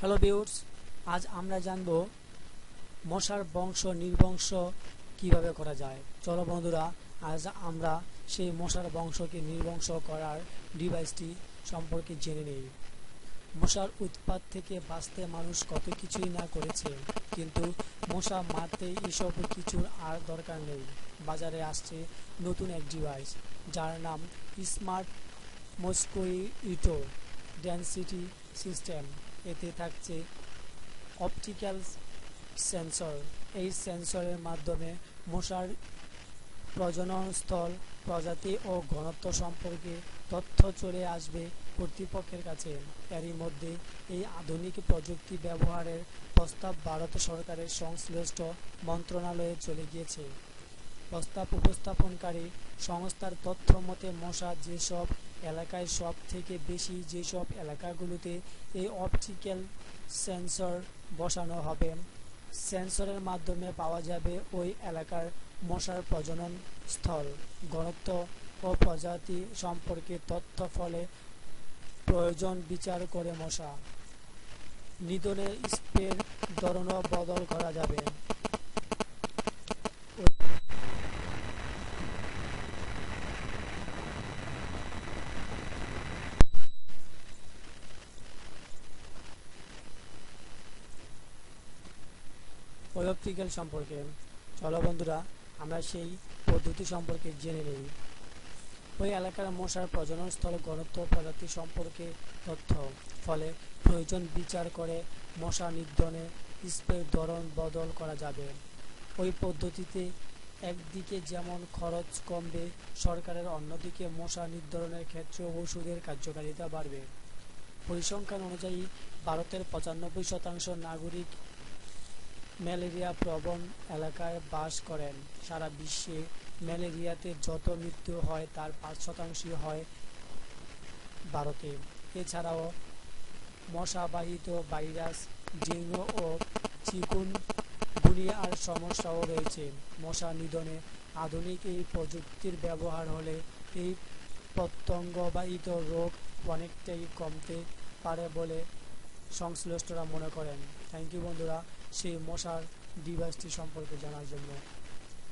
Hello viewers, আজ আমরা জানব মশার বংশ নির্বংশ কিভাবে করা যায়। চলো বন্ধুরা, আজ আমরা সেই মশার বংশকে নির্বংশ করার ডিভাইসটি সম্পর্কে জেনে নেই। মশার উৎপাত থেকে বাঁচতে মানুষ কত কিছুই না করেছে, কিন্তু মশা মারতে এসব কিছুর আর দরকার নেই। বাজারে আসছে নতুন এক ডিভাইস, যার নাম স্মার্ট মস্কুইটো ডেনসিটি সিস্টেম। এতে থাকছে অপটিক্যাল সেন্সর। এই সেন্সরের মাধ্যমে মশার প্রজননস্থল, প্রজাতি ও ঘনত্ব সম্পর্কে তথ্য চলে আসবে কর্তৃপক্ষের কাছে। এরই মধ্যে এই আধুনিক প্রযুক্তি ব্যবহারের প্রস্তাব ভারত সরকারের সংশ্লিষ্ট মন্ত্রণালয়ে চলে গিয়েছে। প্রস্তাব উপস্থাপনকারী সংস্থার তথ্য মতে, মশা যেসব এলাকায় সব থেকে বেশি, যেসব এলাকাগুলোতে এই অপটিক্যাল সেন্সর বসানো হবে, সেন্সরের মাধ্যমে পাওয়া যাবে ওই এলাকার মশার প্রজনন স্থল, ঘনত্ব ও প্রজাতি সম্পর্কে তথ্য। ফলে প্রয়োজন বিচার করে মশা নিধনের স্প্রের ধরনও বদল করা যাবে। ওই অপটিক্যাল সম্পর্কে চলো বন্ধুরা, আমরা সেই পদ্ধতি সম্পর্কে জেনে নেই। ওই এলাকার মশার প্রজননস্থল, ঘনত্ব, প্রজাতি সম্পর্কে তথ্য। ফলে প্রয়োজন বিচার করে মশা নিধনে স্প্রের ধরন বদল করা যাবে। ওই পদ্ধতিতে একদিকে যেমন খরচ কমবে সরকারের, অন্যদিকে মশা নিধনের ক্ষেত্রে ওষুধের কার্যকারিতা বাড়বে। পরিসংখ্যান অনুযায়ী ভারতের 95% নাগরিক ম্যালেরিয়া প্রবণ এলাকায় বাস করেন। সারা বিশ্বে ম্যালেরিয়াতে যত মৃত্যু হয় তার 5% হয় ভারতে। এছাড়াও মশাবাহিত ভাইরাস, ডেঙ্গু ও চিকুনগুনিয়ার সমস্যাও রয়েছে। মশা নিধনে আধুনিক এই প্রযুক্তির ব্যবহার হলে এই পতঙ্গবাহিত রোগ অনেকটাই কমতে পারে বলে সংশ্লিষ্টরা মনে করেন। থ্যাংক ইউ বন্ধুরা, সেই মশার ডিভাইসটি সম্পর্কে জানার জন্য।